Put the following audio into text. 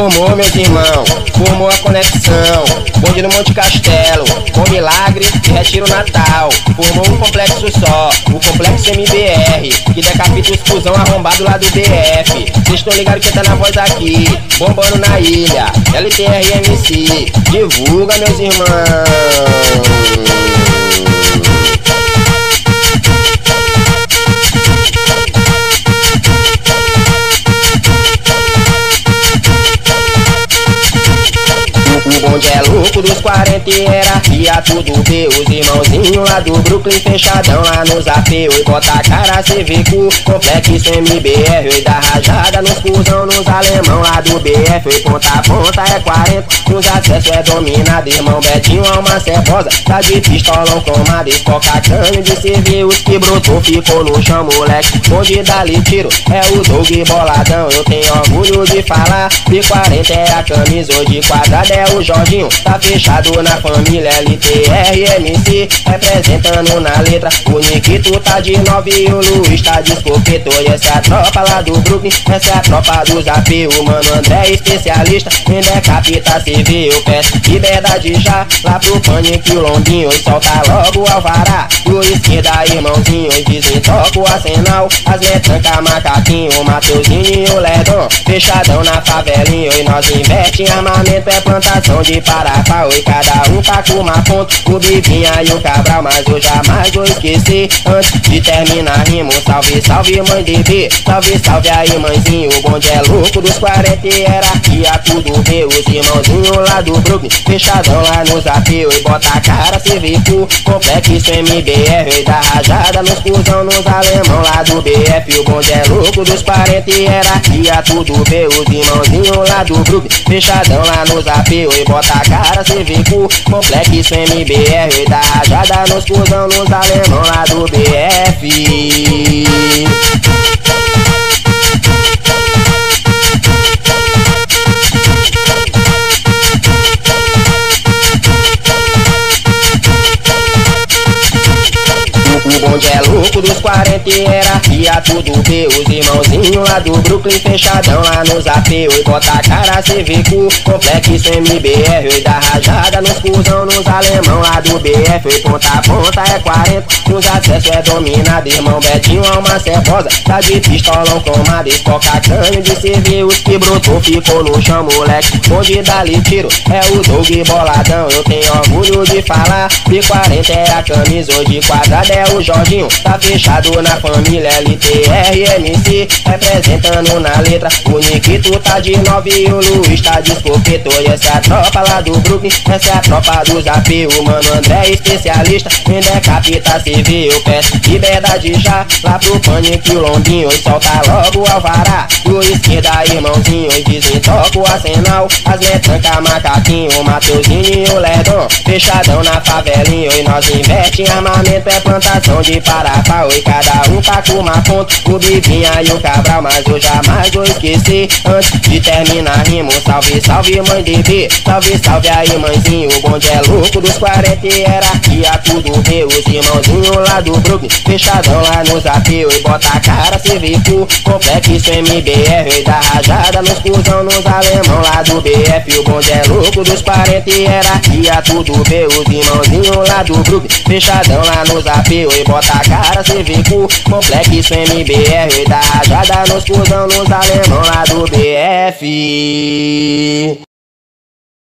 Formou, meus irmãos, formou a conexão. Bonde no Monte Castelo, com milagre e retiro natal. Formou um complexo só, o complexo MBR, que decapita os cuzão arrombado lá do BF. Cês estão ligados que tá na voz aqui, bombando na ilha, LTRMC. Divulga, meus irmãos. O bonde é louco dos 40 e hierarquia, tudo vê. Os irmãozinhos lá do Brooklyn fechadão lá nos apeus. E bota a cara CVQ, complexo MBR. E dá rajada nos cuzão, nos alemão lá do BF. E ponta a ponta é 40, nos acessos é dominado. Irmão Betinho, alma cebosa, tá de pistolão comado. Espoca câmbio de CV, os que brotou ficou no chão, moleque. Bonde dali tiro, é o Doug boladão. Eu tenho orgulho de falar, de 40 é a camisa, ou de quadrada é o Jorginho, tá fechado na família LTRMC, representando na letra. O Nikito tá de 9 e o Luiz tá de escopeto. E essa é a tropa lá do Brooklyn, essa é a tropa dos AP. O mano André é especialista em decapita CV. Eu peço liberdade já, lá pro Pânico e o Londinho. E solta logo o Alvará, e o esquerda irmãozinho. E desentoca o arsenal, as metranca macaquinho. O Mateuzinho e o Ledon, fechadão na favelinha. E nós investe em armamento, é plantação de Parapau. E cada um tá com uma ponta, o Bibinha e o Cabral. Mas eu jamais vou esquecer, antes de terminar rimo. Salve, salve mãe DB, salve, salve aí mãezinho. O bonde é louco dos 40 e hierarquia, tudo vê. Os irmãozinhos lá do Brooklyn, fechadão lá nos apeus. E bota a cara CVQ, complexo MBR. E dá rajada nos cuzão, nos alemão lá do BF. O bonde é louco dos 40 e hierarquia, tudo vê. Os irmãozinhos lá do Brooklyn, fechadão lá nos apeus. E bota a cara CVQ, complexo MBR. E dá rajada nos cuzão, nos alemão lá do BF. O bonde é louco dos 40 e hierarquia, tudo vê. Os irmãozinhos lá do Brooklyn, fechadão lá nos apeus. E bota a cara CVQ, complexo MBR. E dá rajada nos cuzão, nos alemão lá do BF. E ponta a ponta é 40, nos acessos é dominado. Irmão Betinho, alma cebosa, tá de pistolão comado. Espoca câmbio de CV, os que brotou ficou no chão, moleque. Bonde dali tiro, é o Doug boladão. Eu tenho orgulho de falar, de 40 é a camisa, ou de quadrada é o Jorginho, tá fechado na família LTRMC, representando na letra. O Nikito tá de 9 e o Luiz tá de escopeto. E essa é a tropa lá do Brooklyn, essa é a tropa dos AP. O mano André é especialista em decapita CV. Eu peço liberdade já, lá pro Pânico e o Londinho. E solta logo o Alvará, e o esquerda irmãozinho. E desentoca o arsenal, as metranca macaquinho. O Mateuzinho e o Ledon, fechadão na favelinha. E nós investe em armamento, é plantação de Parapau. E cada um tá com uma ponta, o Bibinha e o Cabral. Mas eu jamais vou esquecer, antes de terminar rimo. Salve, salve mãe DB, salve, salve aí mãezinho. O bonde é louco dos 40 e hierarquia, tudo vê. Os irmãozinhos lá do Brooklyn, fechadão lá nos apeus. E bota a cara CVQ, complexo MBR. E dá rajada nos cuzão, nos alemão lá do BF. O bonde é louco dos 40 e hierarquia, tudo vê. Os irmãozinhos lá do Brooklyn, fechadão lá nos apeus. E bota a cara CVQ, complexo MBR. E dá rajada nos cuzão, nos alemão lá do BF.